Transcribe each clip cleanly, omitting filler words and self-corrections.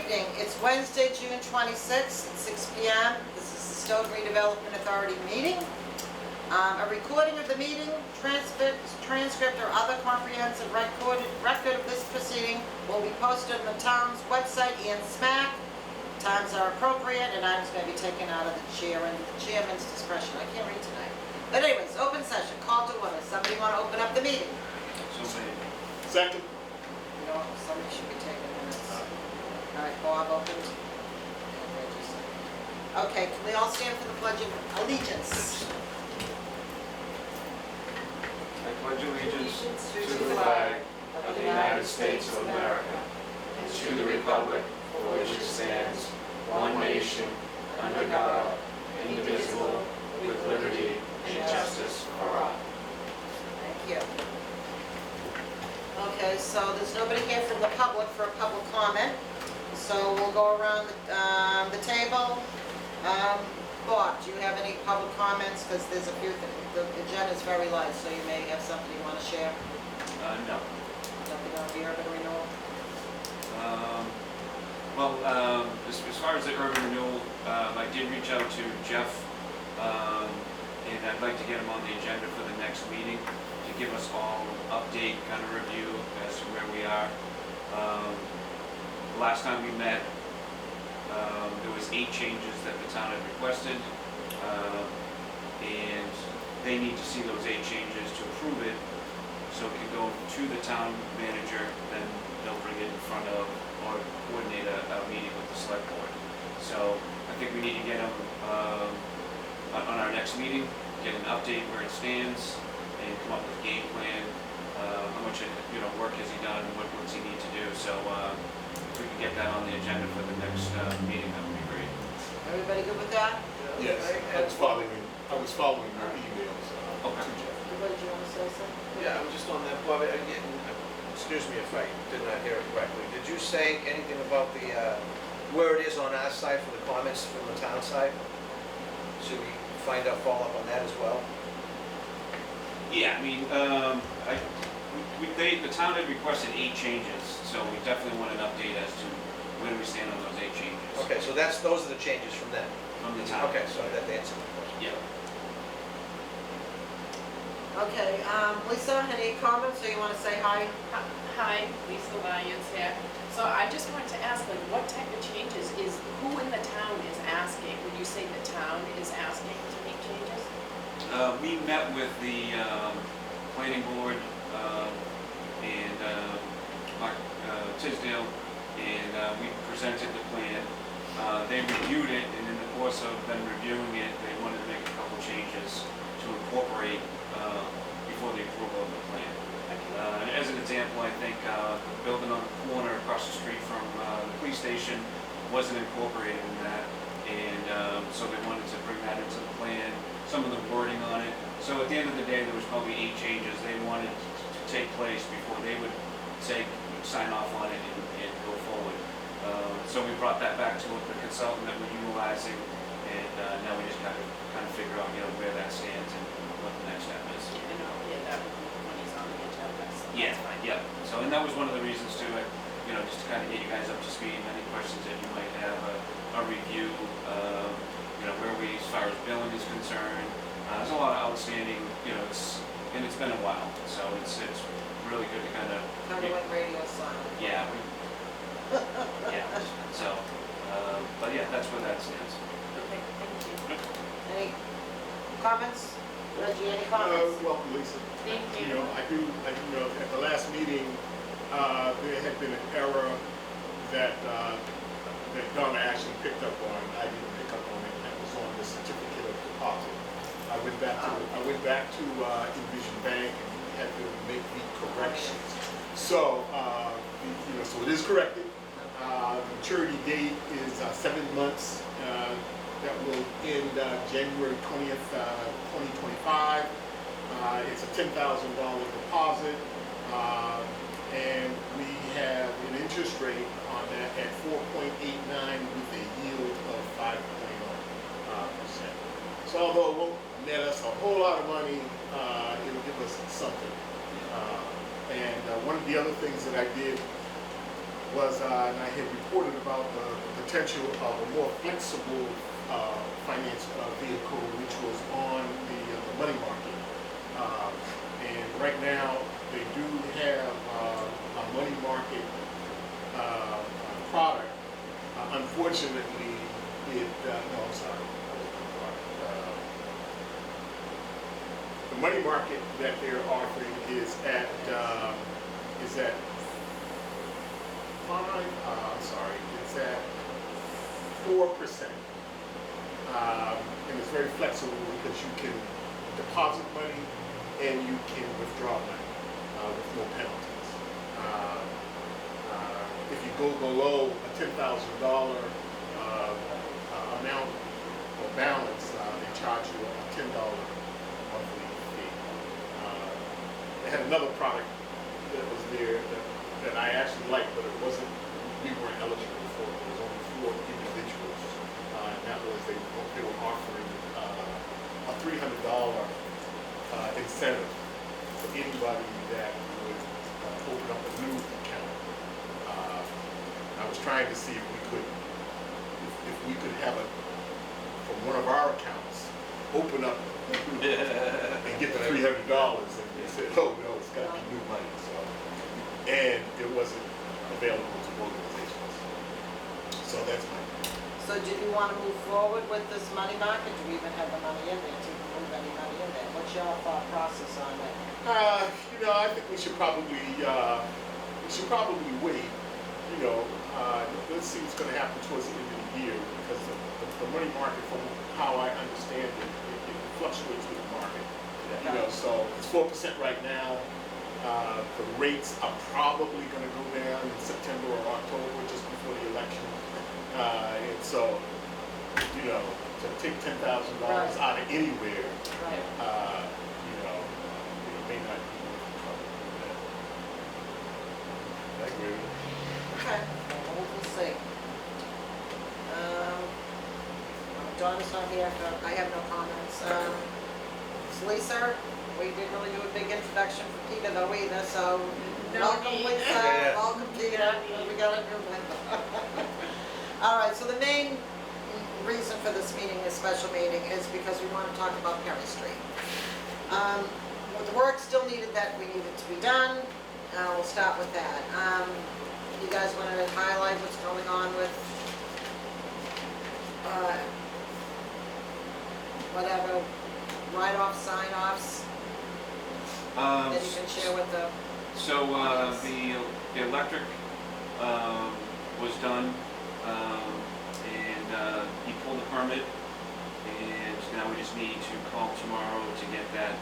evening. It's Wednesday, June 26th at 6 p.m. This is the Stoughton Redevelopment Authority meeting. A recording of the meeting, transcript, or other comprehensive record of this proceeding will be posted on the town's website and SMAC. Times are appropriate, and items may be taken out of the chairman's discretion. I can't read tonight. But anyways, open session, call to order. Somebody want to open up the meeting? So made. Second. You know, somebody should be taking minutes. All right, Bob opened. Okay, can we all stand for the Pledge of Allegiance? I pledge allegiance to the flag of the United States of America and to the republic for which it stands, one nation, under God, indivisible, with liberty and justice for all. Thank you. Okay, so there's nobody here from the public for a public comment. So we'll go around the table. Bob, do you have any public comments? Because there's a few things. The agenda is very light, so you may have something you want to share. No. Nothing on the urban renewal? As far as the urban renewal, I did reach out to Jeff, and I'd like to get him on the agenda for the next meeting to give us all an update, kind of review as to where we are. Last time we met, there was 8 changes that the town had requested, and they need to see those 8 changes to approve it, so it can go to the town manager, then they'll bring it in front of, or coordinate a meeting with the select board. So I think we need to get them on our next meeting, get an update where it stands, and come up with a game plan, how much work has he done, what's he need to do. So if we can get that on the agenda for the next meeting, that would be great. Everybody good with that? Yes, I was following your emails Okay. to Jeff. What did you want to say, sir? Yeah, I'm just on that, Bob, again, excuse me if I did not hear it correctly. Did you say anything about the, where it is on our side for the comments from the town side? Should we follow up on that as well? Yeah, I mean, the town had requested 8 changes, so we definitely want an update as to where we stand on those 8 changes. Okay, so those are the changes from them? From the town. Okay, so that answers the question. Yeah. Okay, Lisa, any comments, or you want to say hi? Hi, Lisa Lyons here. So I just wanted to ask, like, what type of changes who in the town is asking? Would you say the town is asking to make changes? We met with the planning board and Mark Tisdale, and we presented the plan. They reviewed it, and in the course of them reviewing it, they wanted to make a couple changes to incorporate before the approval of the plan. As an example, I think the building on the corner across the street from the police station wasn't incorporated in that, and so they wanted to bring that into the plan, some of the wording on it. So at the end of the day, there was probably 8 changes they wanted to take place before they would sign off on it and go forward. So we brought that back to the consultant that we're utilizing, and now we just kind of figure out where that stands and what the next step is. That would be when he's on the agenda, so Yeah, that's fine. yeah. So, and that was one of the reasons to it, just to kind of get you guys up to speed, any questions that you might have, a review, where we, as far as billing is concerned. There's a lot of outstanding, it's been a while, so it's really good to kind of. Kind of went radio silent. Yeah, yeah. So, but yeah, that's where that stands. Okay, thank you. Any comments? Reggie, any comments? Welcome, Lisa. Thank you. I do know at the last meeting, there had been an error that Donna actually picked up on. I didn't pick up on it. That was on the certificate of deposit. I went back to Envision Bank and had to make the corrections. So, so it is corrected. The maturity date is 7 months. That will end January 20th, 2025. It's a $10,000 deposit, and we have an interest rate on that at 4.89 with a yield of 5.0%. So although it won't net us a whole lot of money, it'll give us something. And one of the other things that I did was, and I had reported about potential of a more flexible finance vehicle, which was on the money market. And right now, they do have a money market product. Unfortunately, no, I'm sorry. The money market that they're offering is at 4%. And it's very flexible because you can deposit money and you can withdraw money with no penalties. If you go below a $10,000 amount or balance, they charge you a $10 monthly fee. They had another product that was there that I actually liked, but we weren't eligible for it. It was only for individuals. And that was, they were offering a $300 incentive for anybody that would open up a new account. I was trying to see if we could have from one of our accounts, open up and get the $300, and they said, oh no, it's got to be new money. And it wasn't available to organizations. So that's my. So did you want to move forward with this money market? Do we even have the money in there to move any money in there? What's your thought process on that? I think we should probably wait. Let's see what's going to happen towards the end of the year, because the money market, from how I understand it, it fluctuates with the market. So it's 4% right now. The rates are probably going to go down in September or October, just before the election. And so, to take $10,000 out of anywhere, Right. it may not be worth the trouble. I agree. Okay, well, we'll see. Donna's not here, but I have no comments. Lisa, we didn't really do a big introduction for Peter though either, so welcome Lisa, Yeah. welcome Peter, we got a new member. All right, so the main reason for this meeting, this special meeting, is because we want to talk about Perry Street. The work still needed that we needed to be done. We'll start with that. You guys want to highlight what's going on with whatever write-offs, sign-offs that you can share with the So the electric was done, and he pulled the permit, and now we just need to call tomorrow to get that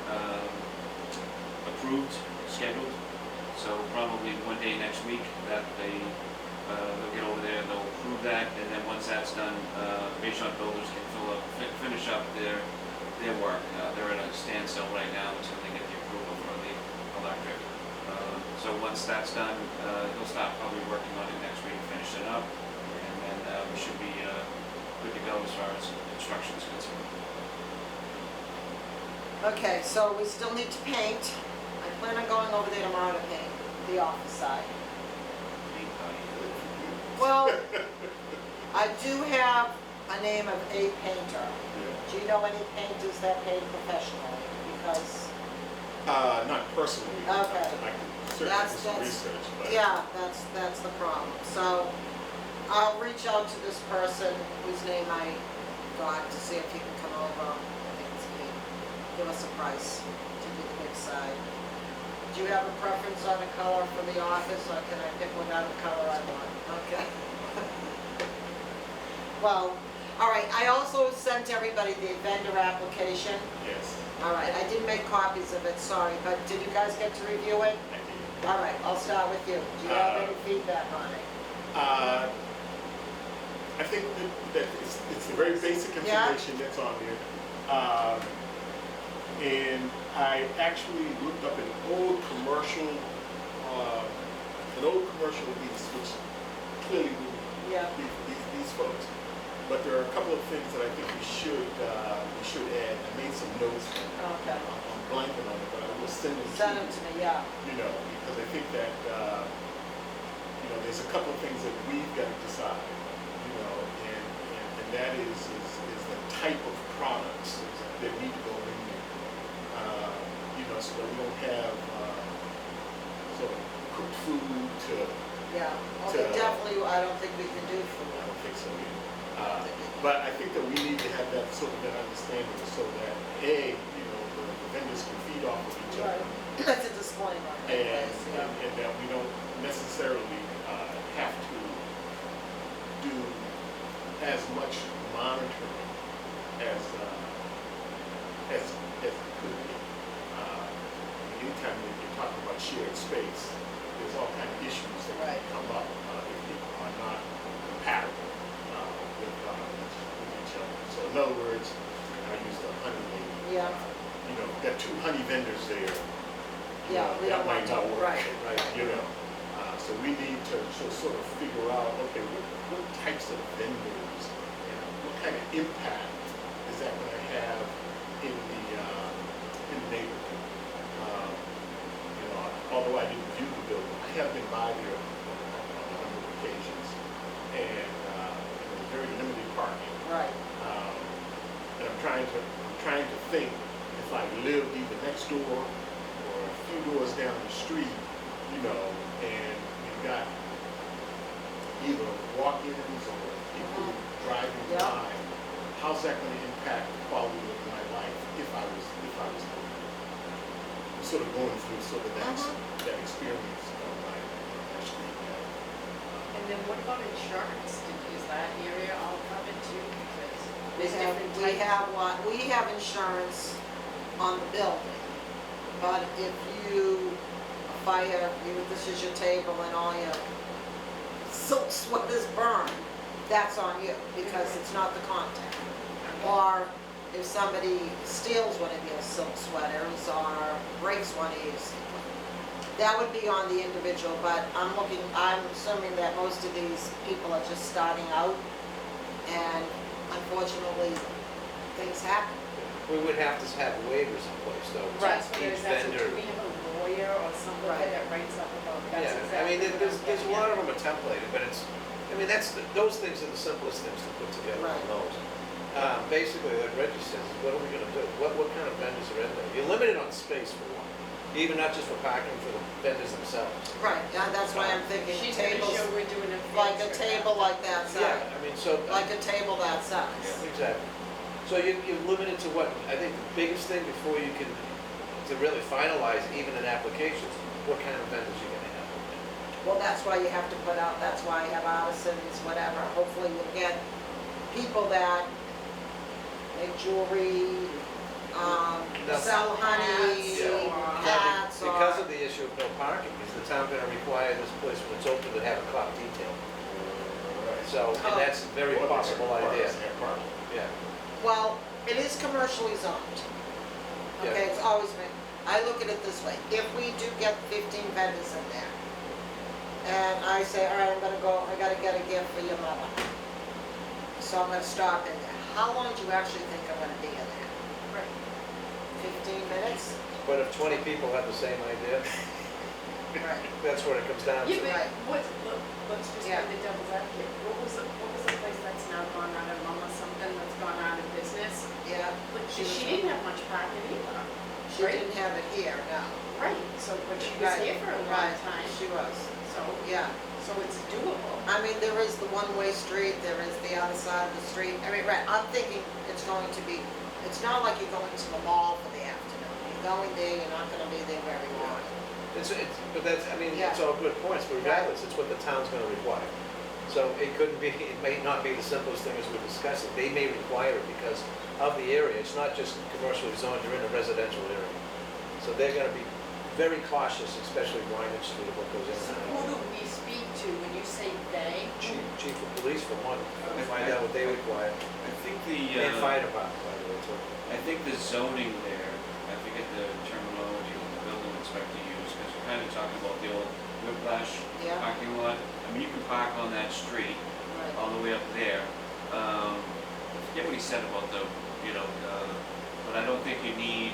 approved, scheduled. So probably one day next week that they'll get over there, they'll approve that, and then once that's done, Bayshore Builders can finish up their work. They're at a standstill right now until they get the approval for the electric. So once that's done, he'll start probably working on it next week, finish it up, and then we should be good to go as far as construction is concerned. Okay, so we still need to paint. I plan on going over there tomorrow to paint the office side. Well, I do have a name of a painter. Do you know any painters that paint professionally? Because Not personally. Okay. I can certainly do some research, but. yeah, that's the problem. So I'll reach out to this person whose name I got to see if he can come over. I think it's me. Give us a price to do the big side. Do you have a preference on a color for the office, or can I pick whatever color I want? Okay. Well, all right, I also sent everybody the vendor application. Yes, All right, I didn't make copies of it, sorry, but did you guys get to review it? I did. All right, I'll start with you. Do you have any feedback on it? I think that it's the very basic information that's on there. And I actually looked up an old commercial lease, which clearly wouldn't Yeah. be these folks. But there are a couple of things that I think we should add. I made some notes. Okay. I'm blanking on it, but I will send them Send to them you. to me, yeah. Because I think that there's a couple of things that we've got to decide. is the type of products that need to go in there. So that we don't have sort of cooked food to, Yeah, okay, definitely, I don't think we can do I food. don't think so either. But I think that we need to have that sort of that understanding so that, the vendors can feed off of each other. That's a disclaimer. And that we don't necessarily have to do as much monitoring as it could be. Anytime you're talking about shared space, there's all kinds of issues that can come up if people are not compatible with each other. So in other words, I use the honey lady. Yeah. Got 2 honey vendors there. Yeah, we don't that want might to, not work, right. So we need to sort of figure out, okay, what types of vendors, what kind of impact is that going to have in the neighborhood? Although I didn't view the building, I have been by there on a number of occasions, and there's very limited parking. Right. And I'm trying to think if I lived either next door or a few doors down the street, and we've got either walk-ins or people driving by, how's that going to impact the quality of my life if I was sort of going through sort of that experience on my street now. And then what about insurance? Is that area all covered too? Because there's different types. We have insurance on the building, but if this is your table and all your silk sweaters burn, that's on you, because it's not the content. Or if somebody steals one of your silk sweaters or breaks one of yours, that would be on the individual, but I'm assuming that most of these people are just starting out, and unfortunately, things happen. We would have to have waivers in place though. Right. Each vendor. Do we have a lawyer or somebody that writes up about that? Yeah, I mean, there's a lot of them are templated, but those things are the simplest things to put together on those. Basically, like Reggie says, what are we gonna do? What kind of vendors are in there? You're limited on space for one, even not just for parking, for the vendors themselves. Right, that's why I'm thinking She's gonna tables, show we're doing a. like a table like that Yeah, size, I mean, so. like a table that size. Exactly. So you're limited to what, I think the biggest thing before you can, to really finalize even an application, what kind of vendors you're gonna have. Well, that's why you have to put out, that's why you have artisans, whatever. Hopefully you'll get people that make jewelry, sell honey, hats, or. Because of the issue of no parking, is the town gonna require this place when it's open to have a clock detail? So, and that's a very possible idea. Yeah. Well, it is commercially zoned. Okay, Yeah. it's always been, I look at it this way, if we do get 15 vendors in there, and I say, all right, I gotta get a gift for your mother, so I'm gonna stop in there, how long do you actually think I'm gonna be in there? Right. 15 minutes? But if 20 people have the same idea, Right. that's what it comes down to. Yeah, Right. but let's just Yeah. play the devil's advocate. What was the place that's now gone out of Rome or something that's gone out of business? Yeah. But She was- she didn't have much parking either. She Right. didn't have it here, no. Right, so, but she was Right, here for a long right, time, She was, so, yeah. so it's doable. I mean, there is the one-way street, there is the other side of the street. I mean, right, I'm thinking it's going to be, it's not like you're going to the mall for the afternoon. You're going there, you're not gonna be there very long. But that's, I mean, it's all good points, but regardless, it's what the town's gonna require. So it couldn't be, it may not be the simplest thing as we're discussing. They may require it because of the area. It's not just commercially zoned, you're in a residential area. So they're gonna be very cautious, especially Wyman Street, of what goes in So and who do out. we speak to when you say they? Chief of police for one, to find out what they require. I think And fire department, by the way, too. I think the zoning there, I forget the terminology that the building inspector used, because we're kind of talking about the old whiplash Yeah. parking lot. I mean, you can park on that street Right. all the way up there. I forget what he said about but I don't think you need,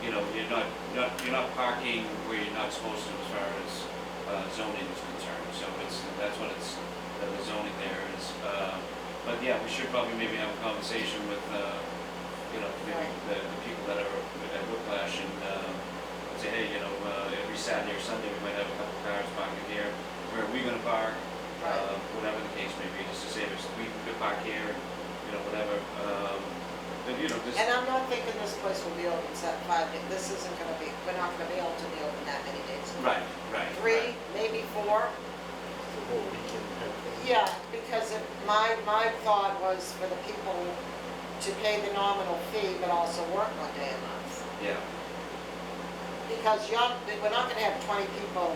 you're not parking where you're not supposed to as far as zoning is concerned. So that's what the zoning there is. But yeah, we should probably maybe have a conversation with, you know, maybe the people that are at Whiplash and, say, hey, you know, every Saturday or Sunday, we might have a couple cars parking here. Where are we gonna park? Right. Whatever the case may be, just to save us, we could park here, you know, whatever. But, you know, just, And I'm not thinking this place will be open 5 days, this isn't gonna be, we're not gonna be able to be open that many days. right. 3, maybe 4. The whole weekend kind of thing. Yeah, because my thought was for the people to pay the nominal fee, but also work 1 day a month. Yeah, Because we're not gonna have 20 people,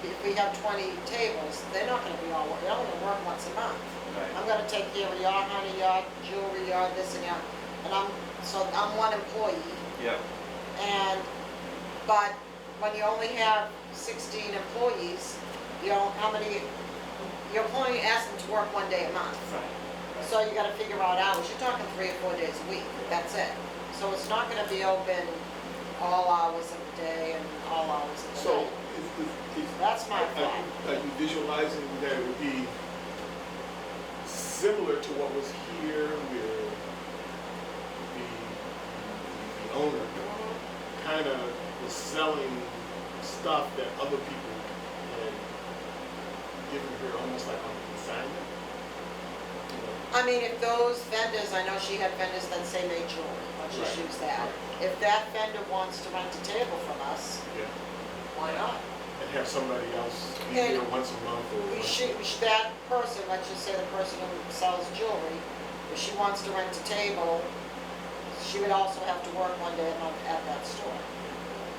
if we have 20 tables, they're not gonna be all, they're only gonna work once a month. right. I'm gonna take care of your honey, your jewelry, your this and your, and I'm one employee. Yeah, But when you only have 16 employees, you know, you're only asking to work 1 day a month. right. So you gotta figure out hours, you're talking 3 or 4 days a week, that's it. So it's not gonna be open all hours of the day and all hours of the So, night. is, That's my thought. are you visualizing that it would be similar to what was here where the owner kind of was selling stuff that other people had given her almost like on consignment? You know? I mean, if those vendors, I know she had vendors that say they jewelry, let's just Right, use that. right. If that vendor wants to rent a table from us, Yeah. why not? And have somebody else be And here once a month or We once. should, that person, let's just say the person who sells jewelry, if she wants to rent a table, she would also have to work 1 day a month at that store.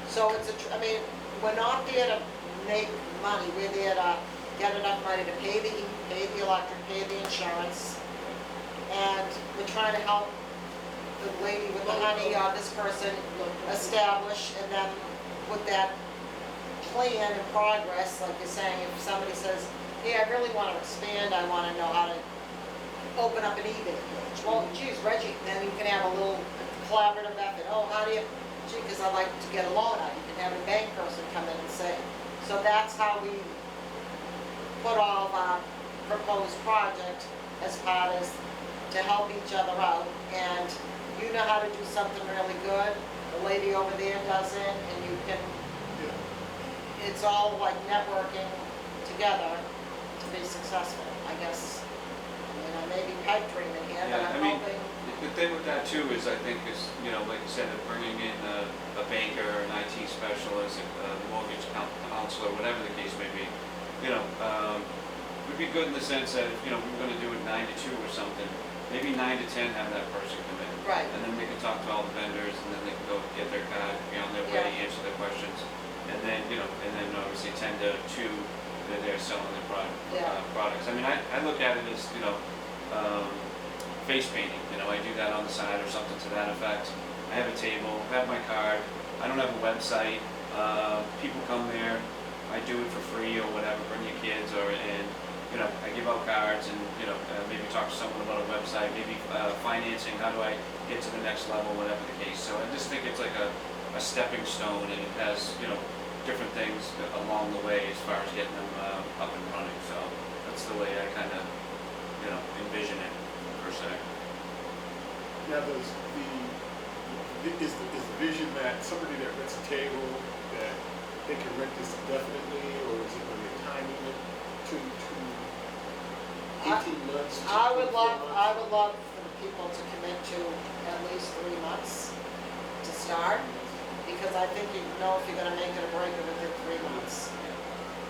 So it's I mean, we're not there to make money, we're there to get enough money to pay the heat, pay the electric, pay the insurance. And we're trying to help the lady with the honey, or this person establish, and then with that plan in progress, like you're saying, if somebody says, hey, I really want to expand, I want to know how to open up an eBay page. Well, geez, Reggie, then you can have a little collaborative effort. Oh, how do you, gee, because I'd like to get a loan out. You can have a bank person come in and say. So that's how we put all of our proposed project as part of, to help each other out. And you know how to do something really good, the lady over there does it, and you can, Yeah. it's all like networking together to be successful, I guess. You know, maybe pipe dreaming here, but Yeah, I I'm mean, hoping. the thing with that too is, I think is, you know, like you said, bringing in a banker, an IT specialist, a mortgage counselor, whatever the case may be, you know, would be good in the sense that, you know, we were gonna do it 9 to 2 or something, maybe 9 to 10, have that person come in. Right. And then they can talk to all the vendors, and then they can go get their card, be on their way, answer their questions. And then, you know, and then obviously 10 to 2, they're there selling their products. I mean, I look at it as, you know, face painting, you know, I do that on the side or something to that effect. I have a table, I have my card, I don't have a website, people come there, I do it for free or whatever, bring your kids, and, you know, I give out cards and, you know, maybe talk to someone about a website, maybe financing, how do I get to the next level, whatever the case. So I just think it's like a stepping stone, and it has, you know, different things along the way as far as getting them up and running. So that's the way I kind of, you know, envision it, per se. Now, is the vision that somebody that rents a table, that they can rent this indefinitely, or is it going to be a time limit to 18 months? to I would 24 months? love for the people to commit to at least 3 months to start, because I think you know if you're gonna make it or break it within 3 months.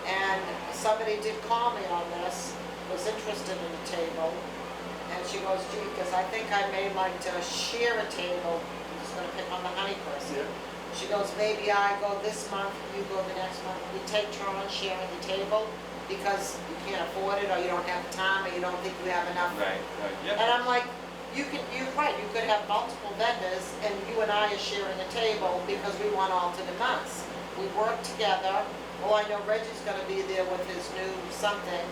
And somebody did call me on this, was interested in the table, and she goes, gee, because I think I may like to share a table, I'm just gonna pick on the honey person. Yeah. She goes, maybe I go this month, you go the next month, we take turns sharing the table, because you can't afford it, or you don't have time, or you don't think you have enough. Right, yeah. And I'm like, you're right, you could have multiple vendors, and you and I are sharing a table because we want alternate months. We work together. Well, I know Reggie's gonna be there with his new something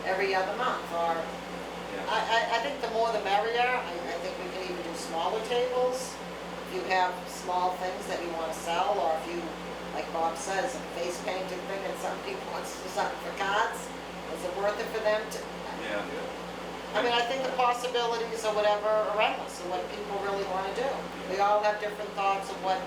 every other month, or, Yeah. I think the more the merrier. I think we can even do smaller tables. If you have small things that you wanna sell, or if you, like Bob says, a face painting thing, and some people want to do something for cards, is it worth it for them to? Yeah. I mean, I think the possibilities or whatever are endless of what people really wanna do. We all have different thoughts of what,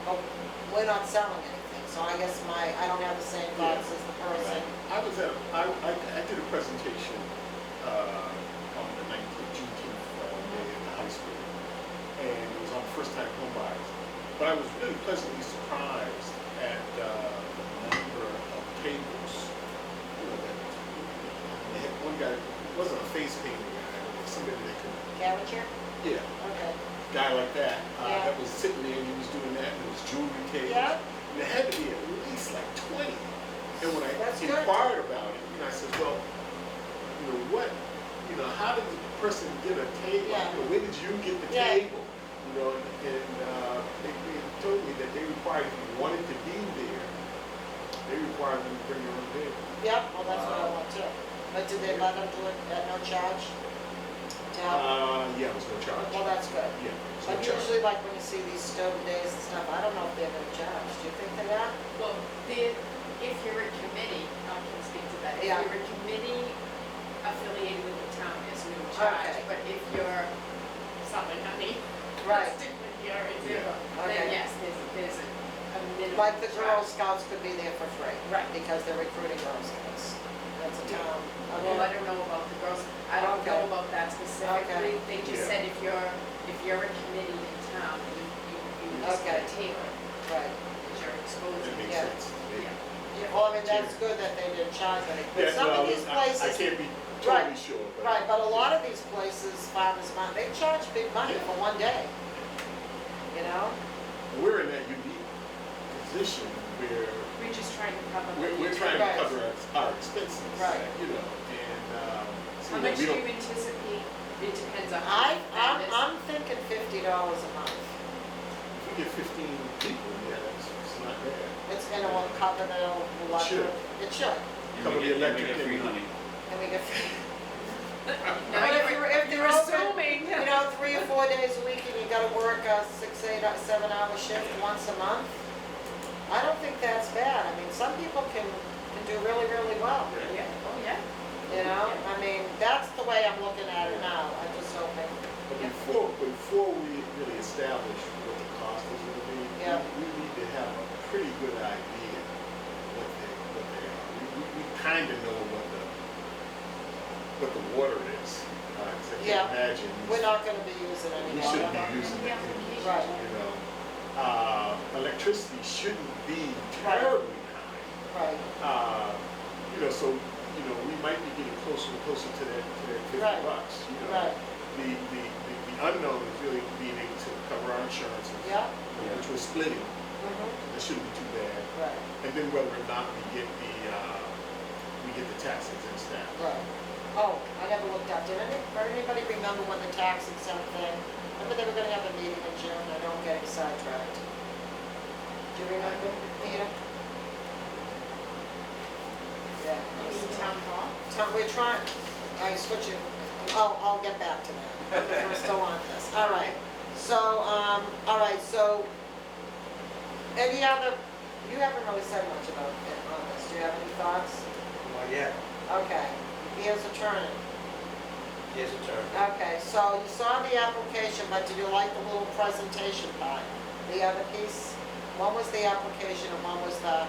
oh, we're not selling anything, so I guess I don't have the same thoughts as the person. I did a presentation on the 19th, Juneteenth day in the high school, and it was on first-time homebuyers. But I was really pleasantly surprised at the number of tables. You know, that they had one guy, it wasn't a face painting guy, it was somebody that could, Caricature? yeah, Okay. guy like that, Yeah. that was sitting there and he was doing that, and there was jewelry tables. Yeah. And there had to be at least like 20. And when I That's good. inquired about it, I said, well, how did the person get a table? Yeah. When did you get the Yeah. table? And they told me that they required, if you wanted to be there, they required them to bring your own table. Yep, well, that's what I want too. But did they let them do it at no charge? To help? Yeah, it was no charge. Well, that's good. Yeah, it was no But charge. usually, like, when you see these Stoughton days and stuff, I don't know if they're gonna charge. Do you think they are? Well, if you're a committee, I can speak to that. If Yeah. you're a committee affiliated with the town, there's no charge. Okay. But if you're someone, honey, Right. with your example, Yeah. Okay. then yes, there's a minimum Like the Girl charge. Scouts could be there for free. Right. Because they're recruiting Girl Scouts. That's a town. Well, I don't know about the girls, I don't Okay. know about that specifically. Okay. They just Yeah. said if you're a committee in town, you just Okay. get a table, Right. because you're exposed. That makes Yeah. sense. Yeah. Yeah, well, I mean, that's good that they didn't charge any. But Yeah, some well, of these I places, can't be Right, totally sure. But right, but a lot of these places, Farmers Market, they charge big money for one day. You know? we're in that unique position where We're just trying to cover. we're trying to Right. cover our expenses. Right. And so How that much we do you don't, anticipate? It depends on how many members. I'm thinking $50 a month. if we get 15 people, yeah, it's not bad. It's gonna cover the electric. Should. It should. Cover the And we electric get free and- honey. And we get, Now But if you're you're open, assuming. you know, 3 or 4 days a week and you gotta work a 6, 8, 7-hour shift once a month, I don't think that's bad. I mean, some people can do really, really well. Yeah, oh, yeah. You know, I mean, that's the way I'm looking at it now. I'm just hoping. But before we really establish what the cost is going to be, Yeah. we need to have a pretty good idea what they are. We kind of know what the water is. 'Cause I Yeah. can't imagine. We're not gonna be using any We water. shouldn't be using The it. application. Right. Electricity shouldn't be terribly high. Right, So we might be getting closer and closer to that $50. Right. Right. The unknown is really being able to cover our insurances. Yeah. Which we're splitting. mhm, That shouldn't be too bad. right, And then whether or not we get the tax exempt status. right. Oh, I never looked up, did anybody remember when the tax exempt thing? Remember they were gonna have a meeting in June, I don't get sidetracked. Do you remember, Peter? Yeah. You mean town hall? We're trying, I switch it, I'll get back to that. We're still on this. All right. So, any other, you haven't really said much about it on this. Do you have any thoughts? Not yet. Okay. Here's a turn. Here's a turn. Okay, so you saw the application, but did you like the little presentation part? The other piece? One was the application and one was the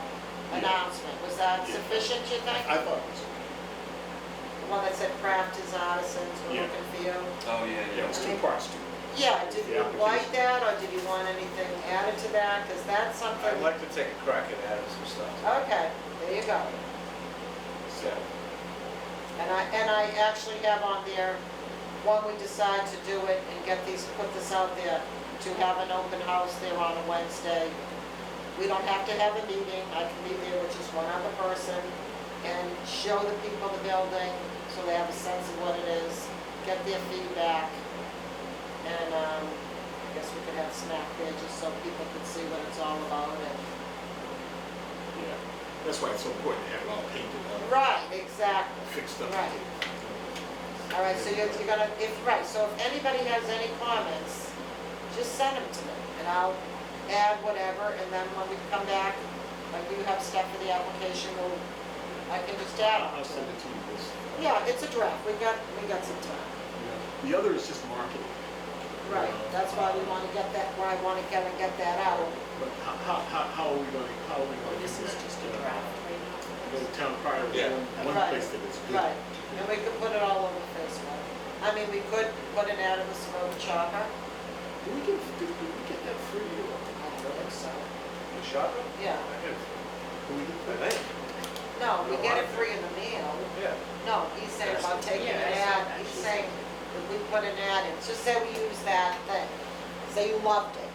announcement. Was that Yeah. sufficient, you think? I thought it was. The one that said craft is artisans, we're Yeah. looking for you? Oh, yeah, Yeah, yeah. it was 2 parts to it. Yeah, did The you like application. that, or did you want anything added to that? Because that's something. I'd like to take a crack at adding some stuff. Okay, there you go. So, And I actually have on there, when we decide to do it and put this out there, to have an open house there on a Wednesday. We don't have to have a meeting, I can be there with just one other person and show the people the building so they have a sense of what it is, get their feedback. And I guess we could have snack there just so people could see what it's all about and. yeah, that's why it's so important to have it all painted up, Right, exactly. fixed up. Right. All right, so you're gonna, so if anybody has any comments, just send them to me, and I'll add whatever, and then when we come back, like you have stuff for the application, I can just add them. I'll send it to you this. Yeah, it's a draft, we got some time. The other is just marketing. Right, that's why we wanna get that, why I wanna get that out. But how are we gonna do This is that? just a draft right now. The town crier is Yeah. one Right, place that it's good. Right, and we could put it all over Facebook. I mean, we could put an ad in the Suburban Chopper. Did we get that free or? I don't think so. The shopper? Yeah, I did. Did we get I that? think, no, we get it free in the mail. yeah. No, he's saying about taking Yeah, an I saw ad, that. he's She saying that we put an ad in, just say we use that thing, say you loved it,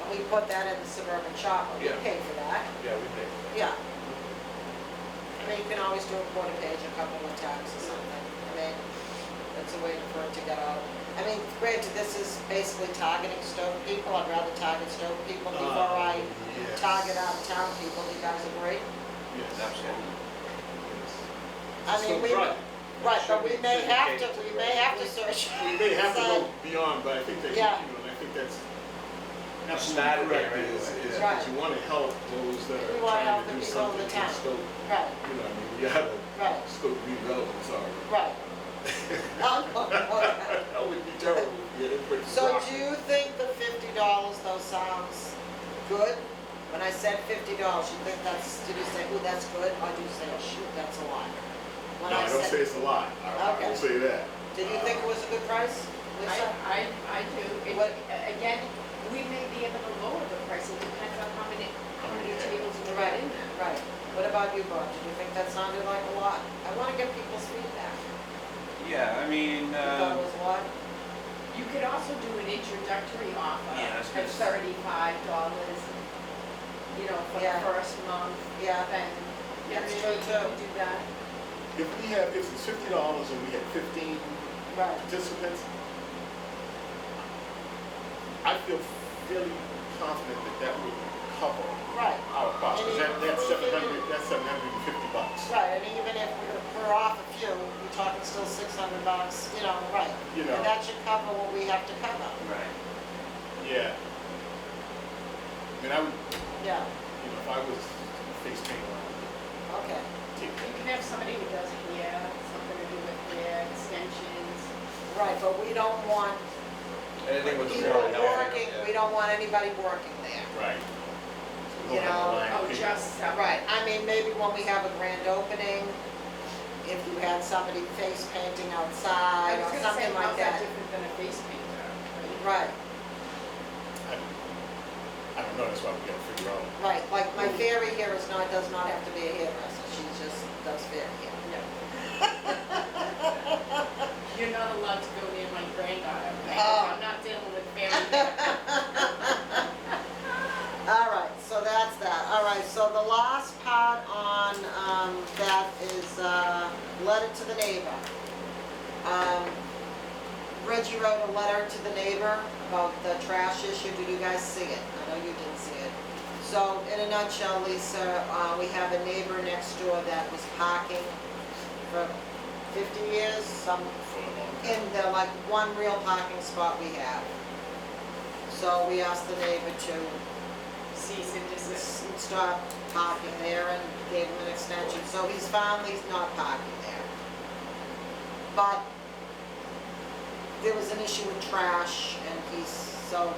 and we put that in the Suburban Chopper, we Yeah. pay for that, Yeah, we did. yeah. I mean, you can always do a quarter page a couple of times or something, I mean, that's a way for it to get out. I mean, granted, this is basically targeting Stoughton people, I'd rather target Stoughton people before I Yes. target out-of-town people, you guys agree? Yes. Absolutely. I mean, we, Right. right, but we Should be may have to, syndicated to we the may right have to search. We may have to Say- go beyond, but I think that, Yeah. and I think that's Started absolutely there correct, anyway. is Right. that you wanna help those that We are wanna help trying to the do people in something the in town. Stoughton. Right, You know, I mean, we got right, a Stoughton redevelopment, sorry. right. Okay. That would be terrible, yeah, but. So do you think the $50 though sounds good? When I said $50, you think that's, did you say, ooh, that's good, or do you say, oh shoot, that's a lot? When No, I don't say said, it's a lot, I Okay. will say that. did you think it was a good price, Lisa? I do. It- What- Again, we may be able to lower the price, it depends on how many tables we get in there. Right. What about you, Bob? Did you think that sounded like a lot? I wanna get people's feedback. Yeah, I mean, You thought it was a lot? You could also do an introductory offer Yeah, that's at good. $35, you know, for the Yeah. first month, Yeah, then, yeah, That's maybe true, you too. could do that. If it's $50 and we had 15 right, participants, I feel fairly confident that that would cover right. our costs, And that's even- that's $750. Right, and even if we're off a few, we're talking still $600, you know, right. You know. And that should cover what we have to cover. right. Yeah. I mean, I would, Yeah, you know, if I was face painting, I would okay. take You that. can have somebody who does hair, something to do with hair, extensions. Right, but we don't want Anything with the people board of health. working, we don't want anybody working there. Right. You know, Oh, just separate. Right, I mean, maybe when we have a grand opening, if you had somebody face painting I outside was or gonna say, something like how's that that. different than a face painter? Right, I don't know, that's why we gotta figure out. right, like my fairy here does not have to be a hairdresser, she just does fairy hair. You're not allowed to go near my granddaughter, right? Oh. I'm not dealing with family hair. All right, so that's that. All right, so the last part on that is letter to the neighbor. Reggie wrote a letter to the neighbor about the trash issue. Did you guys see it? I know you didn't see it. So in a nutshell, Lisa, we have a neighbor next door that was parking for 50 years, in the like one real parking spot we have. So we asked the neighbor to Cease and desist. stop parking there and gave him an extension. So he's finally not parking there. But there was an issue with trash and so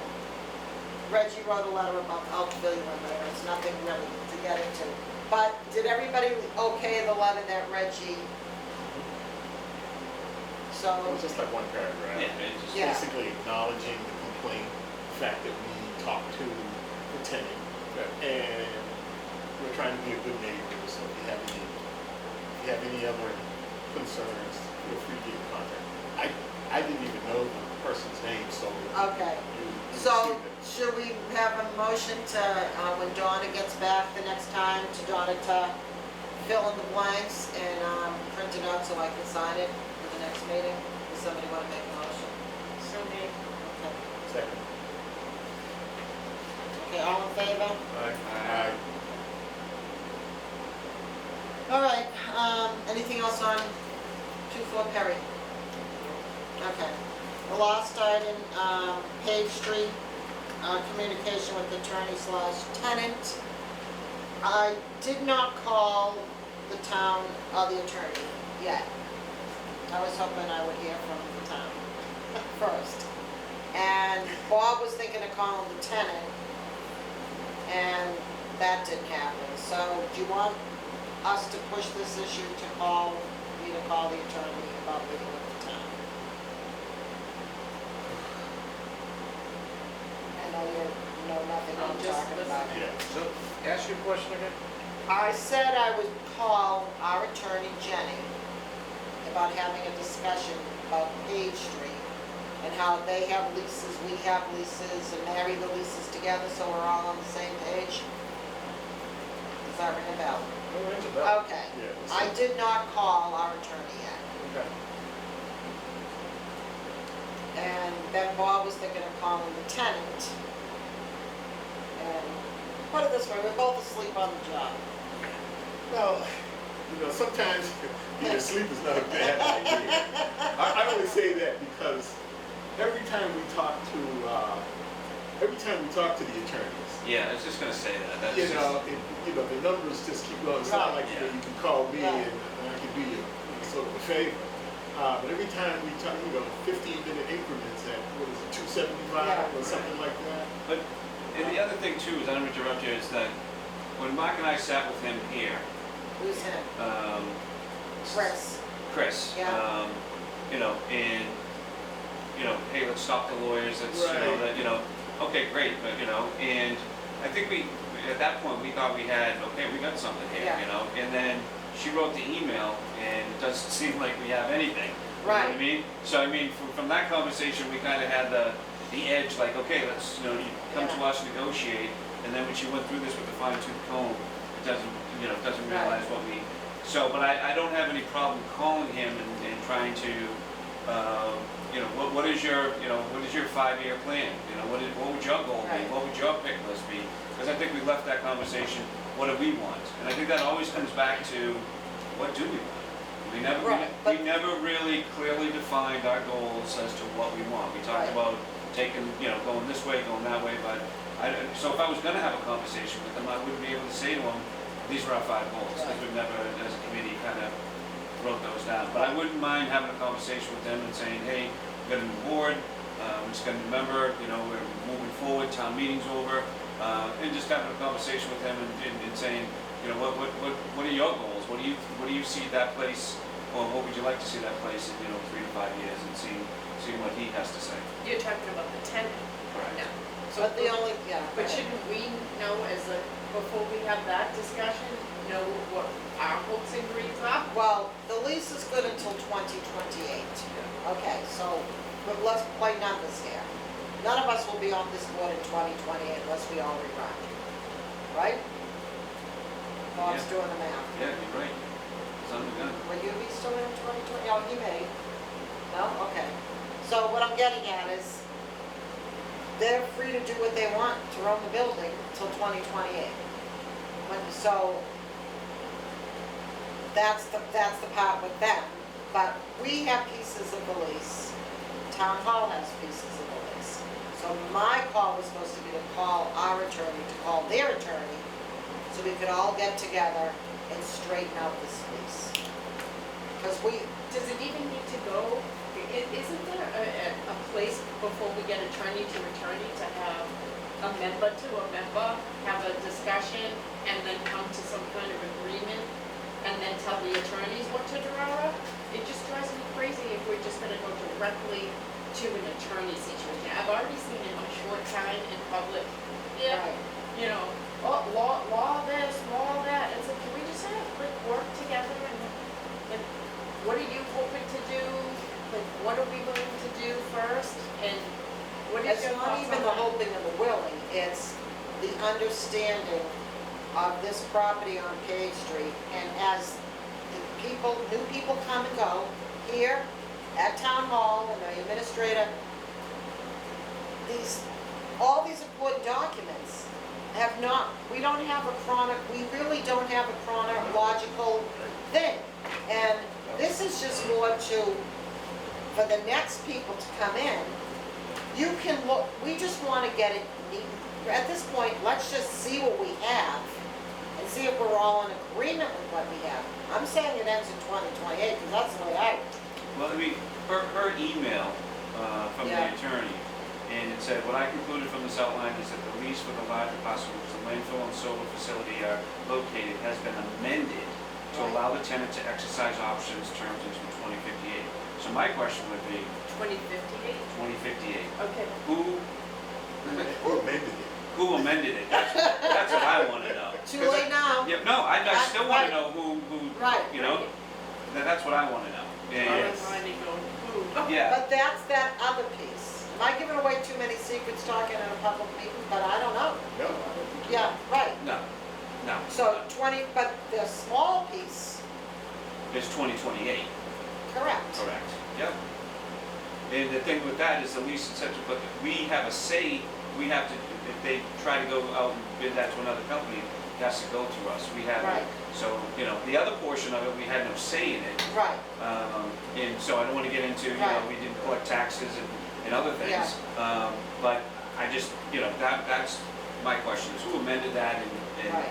Reggie wrote a letter about, I'll fill you in later, it's nothing really to get into. But did everybody okay the letter that Reggie? So, It was just like one paragraph. Yeah, it just- Yeah. Basically acknowledging the complaint, the fact that we talked to the tenant, and we're trying to be a good neighbor, so if you have any other concerns, feel free to get in contact. I didn't even know the person's name, so okay. you So see that. should we have a motion to, when Donna gets back the next time, to Donna to fill in the blanks and print it out so I can sign it for the next meeting? Does somebody want to make a motion? So maybe. Okay. Second. Okay, all in favor? Aye. All right, anything else on 2-4 Perry? Okay. The last item, Page Street, communication with attorney/tenant. I did not call the town or the attorney yet. I was hoping I would hear from the town. calling the tenant, and that didn't happen. So do you want us to push this issue to call the attorney about meeting with the town? I know you know nothing I'm I'm just talking about. Yeah. So, ask your question again? I said I would call our attorney Jenny about having a discussion about Page Street and how they have leases, we have leases, and marry the leases together so we're all on the same page. Does that ring a bell? No, rings a bell. Okay. Yeah. I did not call our attorney yet. Okay. And then Bob was thinking of calling the tenant. And put it this way, we're both asleep on the job. Well, sometimes sleep is not a bad idea. I only say that because every time we talk to the attorneys, Yeah, I was just gonna say that. That's the just, numbers just keep going. It's not like Right. you can call me Right. and I can do you sort of a favor. But every time we talk, 15-minute increments at, what is it, 275 Yeah. or something like that. but, and the other thing too, is I don't interrupt you, is that when Mark and I sat with him here, Who's him? Chris. Chris, Yeah. and, hey, let's stop the lawyers, let's, Right. okay, great, but, and I think at that point, we thought we got something here, Yeah. and then she wrote the email, and it doesn't seem like we have anything. You know what I Right. mean? So, I mean, from that conversation, we kind of had the edge, like, okay, let's, you come to Yeah. us, negotiate, and then when she went through this with the fine tooth comb, it doesn't Right. realize what we, but I don't have any problem calling him and trying to, what is your 5-year plan? What would your goal be? Right. What would your pick list be? Because I think we left that conversation, what do we want? And I think that always comes back to, what do we want? Right, but- We never really clearly defined our goals as to what we want. We talked Right. about taking, going this way, going that way, but so if I was gonna have a conversation with them, I wouldn't be able to say to them, these are our 5 goals. Right. Because we've never, as a committee, kind of wrote those down. But I wouldn't mind having a conversation with them and saying, hey, we got a new board, we just got a new member, we're moving forward, town meeting's over, and just having a conversation with them and saying, what are your goals? What do you see that place, or what would you like to see that place in, 3 to 5 years, and seeing what he has to say. You're talking about the tenant Correct. now. But the only, yeah. go But ahead. shouldn't we know before we have that discussion, know what our hopes and dreams are? Well, the lease is good until 2028. Okay, so, but let's play numbers here. None of us will be on this board in 2028 unless we all rerun. Right? Bob's Yeah. doing the math. Yeah, you're right. It's on the gun. Will you be still in 2020? Oh, he may. No? Okay. So what I'm getting at is, they're free to do what they want to run the building till 2028. So, that's the part with them. But we have pieces of the lease. Town Hall has pieces of the lease. So my call was supposed to be to call our attorney, to call their attorney, so we could all get together and straighten out this lease. Because Does it even need to go, isn't there a place before we get attorney to attorney to have a member to a member, have a discussion, and then come to some kind of agreement, and then tell the attorneys what to draw up? It just drives me crazy if we're just gonna go directly to an attorney situation. I've already seen in my short time in public, Right. law this, law that. It's like, can we just work together and what are you hoping to do? Like, what are we going to do first? And what is It's your not thoughts even on the that? hoping and the willing, it's the understanding of this property on Page Street. And as new people come and go, here, at Town Hall, and the administrator, all these important documents we don't have we really don't have a chronological thing. And this is just more for the next people to come in. You can look, we just want to get it neat. At this point, let's just see what we have and see if we're all in agreement with what we have. I'm saying it ends in 2028 because that's the way I. Well, I mean, her email from Yeah. the attorney And it said, what I concluded from this outline is that the lease for the larger parcel, which the landfill and solar facility are located, has been amended to Right. allow the tenant to exercise options terms into 2058. So my question would be, 2058? 2058, Okay. who Or amended it. who amended it? That's what I want to know. Too late now. Yeah, no, I still want Right. to know who, Right. you know, that's what I want to know. Yeah, I yeah. was already going, ooh. Yeah, But that's that other piece. Am I giving away too many secrets talking in a public meeting? But I don't know. No, I don't think. Yeah, right. no, no. So 20, but the small piece, It's 2028, correct. correct, yep. And the thing with that is the lease, et cetera, but we have a say, we have to, if they try to go out and bid that to another company, it has to go through us. We have, Right. so, you know, the other portion of it, we had no say in it. Right, And so I don't want to get into, you know, Right. we didn't collect taxes and other things. But I just, you know, that's my question, is who amended that and right.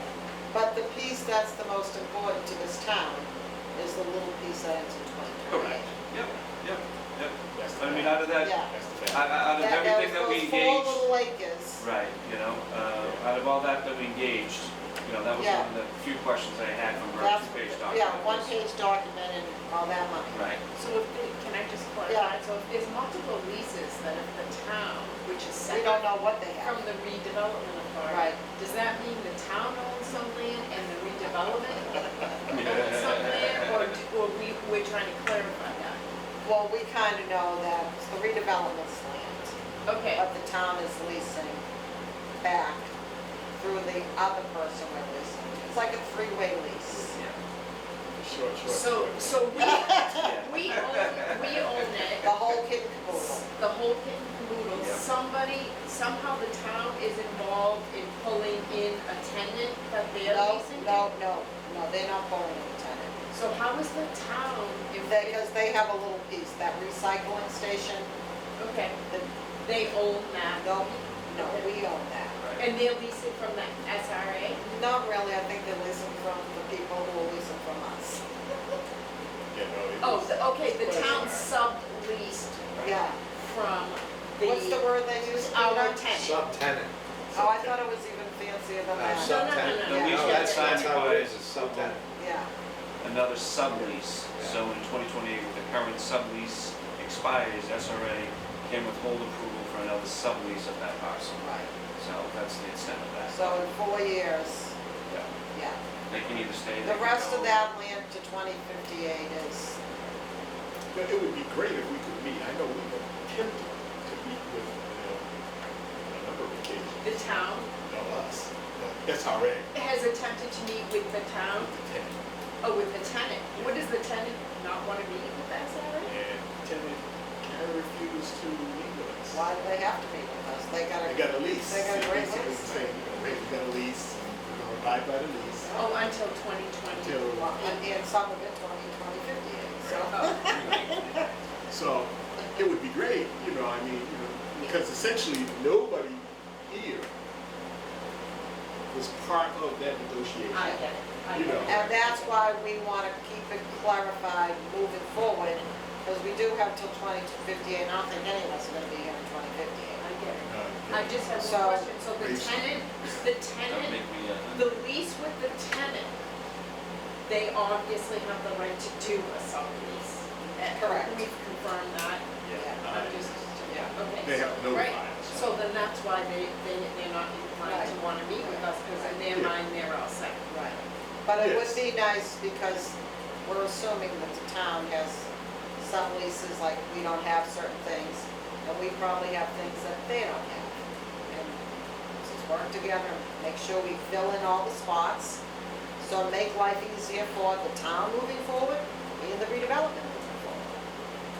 But the piece that's the most important to this town is the little piece that ends in 2028. correct. Yep, yep, yep. That's the I mean, fact. out of that, Yeah. That's the fact. out of everything that we Those four engaged, little acres, right, you know, out of all that we engaged, you know, that was Yeah. one of the few questions I had from our that's, two-page document. yeah, one-page document and all that money. Right, So if, can I just clarify? So if there's multiple leases, then if the town, which is We separate don't know what they have. from the redevelopment authority, Right. does that mean the town owns some land and the redevelopment owns some land? Or we're trying to clarify that? Well, we kind of know that it's the redevelopment's land, Okay, but the town is leasing back through the other person we're leasing. It's like a three-way lease. yeah. Short. so we own it, The whole kit and caboodle. the whole kit and caboodle. Yeah. Somebody, somehow the town is involved in pulling in a tenant that they're leasing? No, they're not pulling in a tenant. So how is the town, if Because they have a little piece, that recycling station, okay, the, they own that? no, we own that. And they're leasing from the SRA? Not really, I think they're leasing from the people who are leasing from us. Yeah, no, it Oh, was- okay, the town subleased Yeah. from What's the word they use? our Peter? tenant. Subtenant. Oh, I thought it was even fancier than that. Subtenant. no, no, No, that's that's fine. how it is, it's subtenant. Yeah, Another sublease, so in 2028, with the current sublease expires, SRA can withhold approval for another sublease of that parcel. right. So that's the extent of that. So in 4 years, Yeah. yeah. They can either stay. The rest of that land to 2058 is, But it would be great if we could meet. I know we were tempted to meet with, on a number of occasions. The town No, us, the SRA, has attempted to meet with the town, the tenant. with the tenant. What does the tenant not want to meet with the SRA? And the tenant can refuse to meet with us. why do they have to be with us? They got They a, got a lease. They got a great Basically lease. saying, hey, we got a lease, and we're gonna abide by the lease. Oh, until 2020. Till- and some of it 2058, so. Oh, So it would be great, I mean, because essentially nobody here was part of that negotiation. I get it, I You get know. it. And that's why we want to keep it clarified moving forward, because we do have till 2058, and I don't think any of us are going to be here in 2058. I get it. Uh, I just have So- one question. So the Please. tenant, That'll make me, the lease with the tenant, they obviously have the right to do a sublease. Correct. We've confirmed that. Yeah. I'm just, Yeah. okay. They have to Right. notify us. So then that's why they're not inclined to Right. want to meet with us, because in their Yeah. mind, they're all set. Right. But it would Yes. be nice, because we're assuming that the town has some leases, like we don't have certain things, and we probably have things that they don't have. And let's just work together and make sure we fill in all the spots, so make life easier for the town moving forward and the redevelopment moving forward.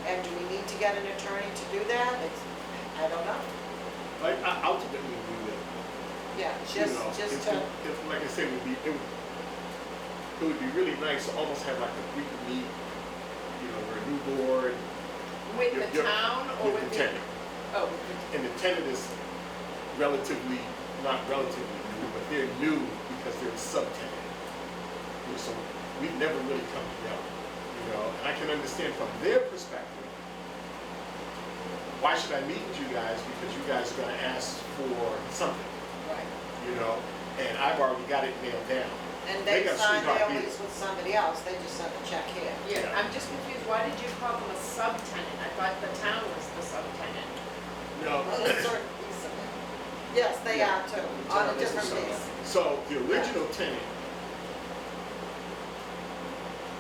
And do we need to get an attorney to do that? I don't know. Ultimately, we will. Yeah, just to, Like I said, it would be really nice to almost have like a weekly meet, where a new board, With Yep, the yep. town or with the tenant. Oh, with the, And the tenant is relatively, not relatively new, but they're new because they're a subtenant. So we've never really come together, and I can understand from their perspective why should I meet with you guys? Because you guys are gonna ask for something, Right. you know? And I've already got it nailed down. And They they got a signed sweetheart their deal. lease with somebody else, they just sent a check here. Yeah, I'm just confused, why did you call them a subtenant? I thought the town was the subtenant. No, Well, it's sort of piece of it. Yes, they are too, on a different piece. so the original tenant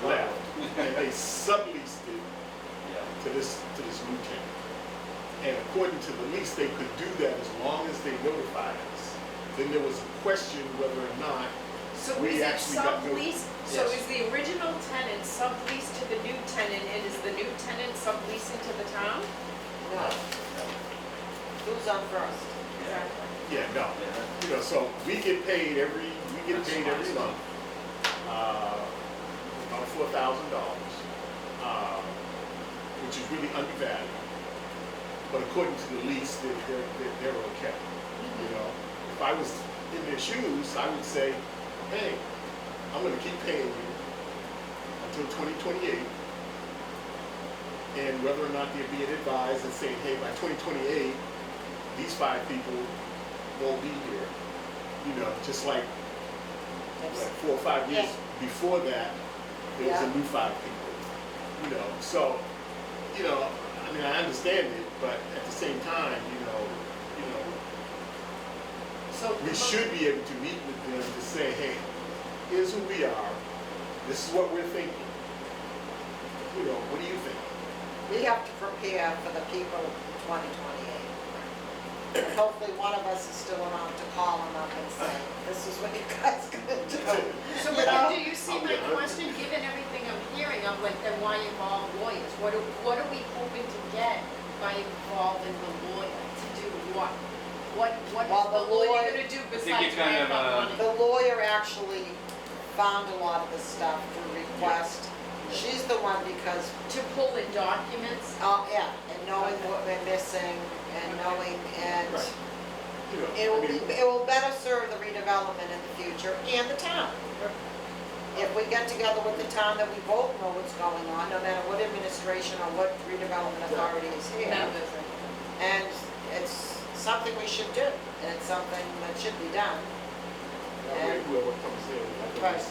left, and they subleased it Yeah. to this new tenant. And according to the lease, they could do that as long as they notified us. Then there was a question whether or not, So We is it actually got no- subleased, so Yes. is the original tenant subleased to the new tenant, and is the new tenant subleasing to the town? No, who's on first? Exactly. yeah, no. Yeah. You know, so we get paid every month, about $4,000, which is really undervalued. But according to the lease, they're okay. You know, if I was in their shoes, I would say, hey, I'm gonna keep paying you until 2028. And whether or not they're being advised and saying, hey, by 2028, these 5 people won't be here. You know, just like 4 or 5 years before that, there was a Yeah. new 5 people. You know, so, you know, I mean, I understand it, but at the same time, you know, So. we should be able to meet with them to say, hey, here's who we are, this is what we're thinking. You know, what do you think? We have to prepare for the people of 2028. And hopefully one of us is still around to call them up and say, this is what you guys are gonna do. So, You but know? do you see I'll my be honest. question, given everything I'm hearing, I'm like, then why involve lawyers? What are we hoping to get by involving the lawyer to do what? What Well, is the the lawyer lawyer- gonna do I think besides you kind write of, up money? The lawyer actually found a lot of the stuff through request. She's the one because, To pull in documents? yeah, and knowing what we're missing and knowing, and Right. You know, it will I mean, it will better serve the redevelopment in the future and the town. If we get together with the town that we both know what's going on, no matter what administration or what redevelopment authority is here. None of those are. And it's something we should do, and it's something that should be done. that way whoever comes in, I think Right. it's,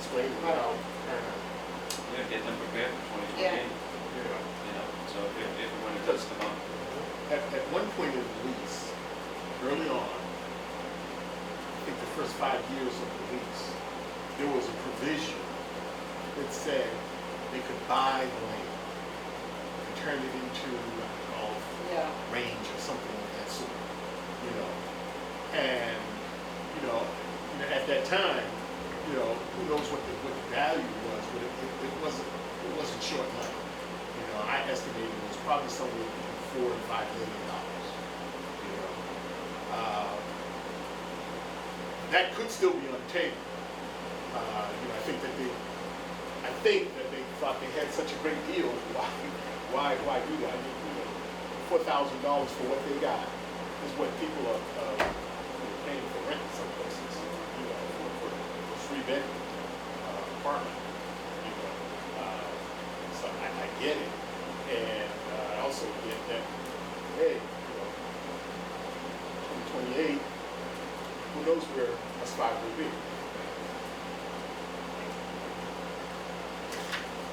explain it Right. out. Yeah, get them prepared for 2028, Yeah. You know. you know, so if and when it does come up. At one point in the lease, early on, I think the first 5 years of the lease, there was a provision that said they could buy the land and turn it into a golf Yeah. range or something of that sort, you know. And, you know, at that time, you know, who knows what the value was, but it wasn't short money. You know, I estimated it was probably somewhere between $4 and $5 million. You know, that could still be on the table. You know, I think that they thought they had such a great deal. Why do that? I mean, you know, $4,000 for what they got is what people are paying for rent in some places. You know, for 3-bed apartment. You know, so I get it, and I also get that. Hey, you know, 2028. Who knows where us 5 will be?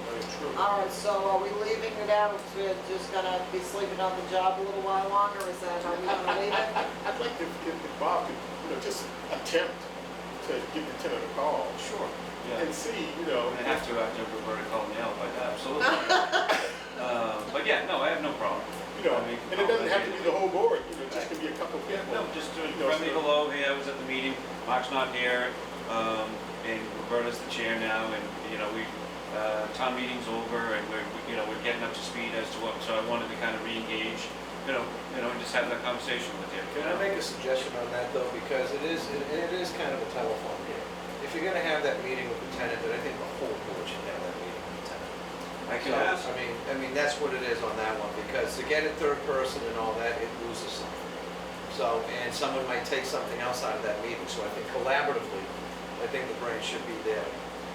Very true. All right, so are we leaving it out? We're just gonna be sleeping on the job a little while longer, is that how we gonna leave it? I'd like if Bob could, you know, just attempt to give the tenant a call. Sure. Yeah. And see, you know. I'm gonna have to after Roberta called me out, but absolutely. But yeah, no, I have no problem. You know, I mean, and it doesn't have to be the whole board, you know, it just can be a couple of Yeah, people. no, just doing You know, friendly so- hello, hey, I was at the meeting, Mark's not here, and Roberta's the chair now, and, you know, town meeting's over, and we're getting up to speed as to what, so I wanted to kind of re-engage, you know, and just have that conversation with you. Can I make a suggestion on that though, because it is kind of a telephone game. If you're gonna have that meeting with the tenant, then I think the whole board should have that meeting with the tenant. I can So, ask, I mean, that's what it is on that one, because to get it third person and all that, it loses something. So, and someone might take something else out of that meeting, so I think collaboratively, I think the brain should be there,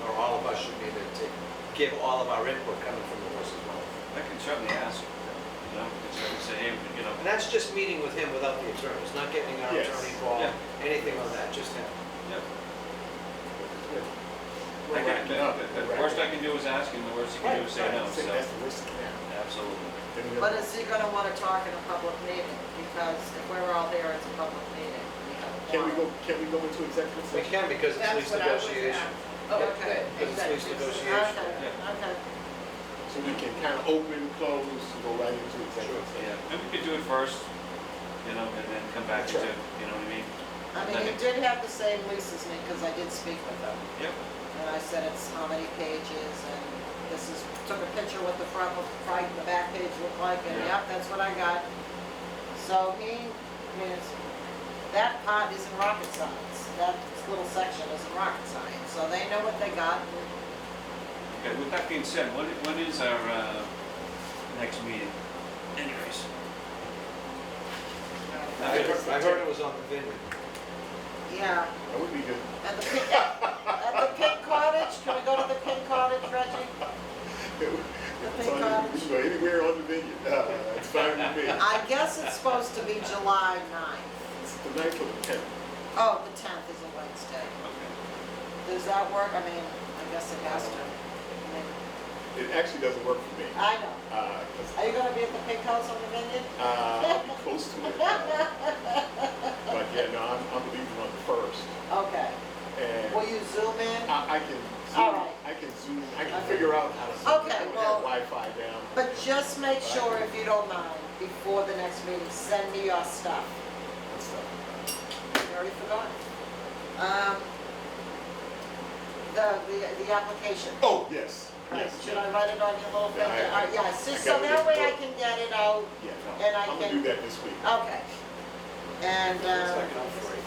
or all of us should be there to give all of our input coming from the horse's mouth. I can certainly ask, you know, that's just meeting with him without the attorneys, not getting our Yes. attorney involved, Yeah. anything on that, just him. Yep. We're racking up. The worst I can do is ask, and the worst you can do is say no, so. That's the worst thing now. Absolutely. Then we But have- is he gonna wanna talk in a public meeting? Because if we're all there, it's a public meeting. We have a quorum. Can we go into executive We session? can, because it's That's lease what I was negotiation. at. Oh, Okay. good. Because it's lease Exactly. negotiation. Okay, okay. So we can kind of open, close, go right into executive session. Yeah, and we could do it first, and then come back That's to, right. you know what I mean? I mean, he did have the same lease as me, because I did speak with him. Yep. And I said it's how many pages, and this is, took a picture what the front, the back page looked like, and Yeah. yep, that's what I got. So he, I mean, it's, that part isn't rocket science. That little section isn't rocket science, so they know what they got. Okay, with that being said, when is our next meeting? Anyways. I heard it was on the vineyard. Yeah, That would be good. at the pink cottage, can we go to the pink cottage, Reggie? It's pink on- cottage. We can go anywhere on the vineyard. It's fine with me. I guess it's supposed to be July 9th. It's the 9th or the 10th. Oh, the 10th is a Wednesday. Okay. Does that work? I mean, I guess it has to. I mean, It actually doesn't work for me. I know. 'Cause, Are you gonna be at the pig house on the vineyard? I'll be close to it. But yeah, no, I'm leaving on the 1st. Okay. And Will you zoom in? I can All zoom, right. I can Okay. figure out how to zoom. Okay, I don't well- have Wi-Fi down. But just make sure, if you don't mind, before the next meeting, send me your stuff. And stuff. You already forgot. The application. Oh, yes, yes. Should I write it on your little thing? Yeah, I- Yeah, I so got it that in way I book. can get it out. Yeah, And no, I I'm gonna can- do that this week. Okay. And, It's like an free.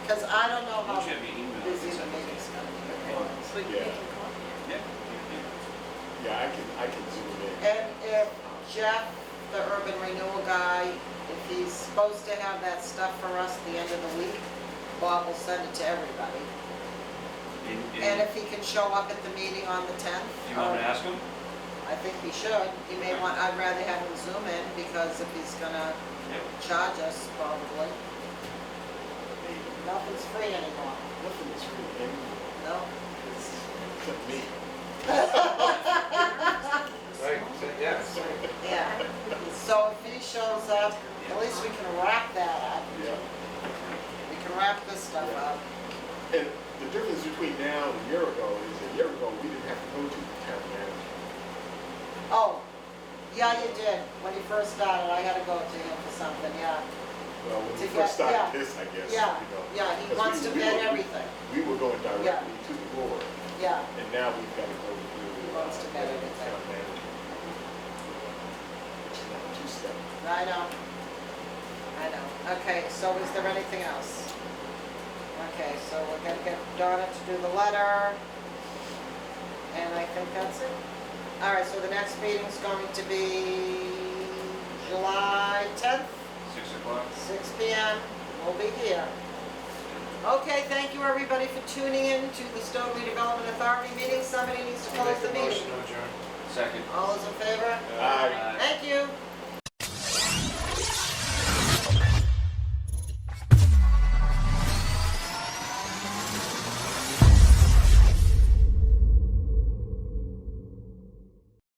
because I don't know how You should have your email. busy the meeting's gonna be. So you Yeah. can call. Yeah. Yeah, I can zoom in. And if Jeff, the urban renewal guy, if he's supposed to have that stuff for us at the end of the week, Bob will send it to everybody. And if he can show up at the meeting on the 10th. Do you want me to ask him? I think he should. He may want, I'd rather have him zoom in, because if he's gonna Yep. charge us, probably. Nothing's free anymore. Nothing is free anymore, No? except me. Right, so, yeah. Yeah. So if he shows up, at least we can wrap that up. Yeah. We can wrap this stuff up. And the difference between now and a year ago is a year ago, we didn't have to go to the town manager. Oh, yeah, you did. When you first started, I had to go to him for something, yeah. Well, when we To first get- yeah. started this, I guess, Yeah, you know. yeah, he 'Cause wants to we get were- everything. We were going directly to the board, Yeah, and now we've got to go through. He wants to get the everything. town manager. Which is now a two-step. I know. I know. Okay, so is there anything else? Okay, so we're gonna get Donna to do the letter. And I think that's it. All right, so the next meeting's going to be July 10th, 6 o'clock? 6 PM. We'll be here. Okay, thank you everybody for tuning in to the Stoughton Redevelopment Authority meeting. Somebody needs to close Make the a meeting. motion to adjourn. Second. All those in favor? Aye. Thank you.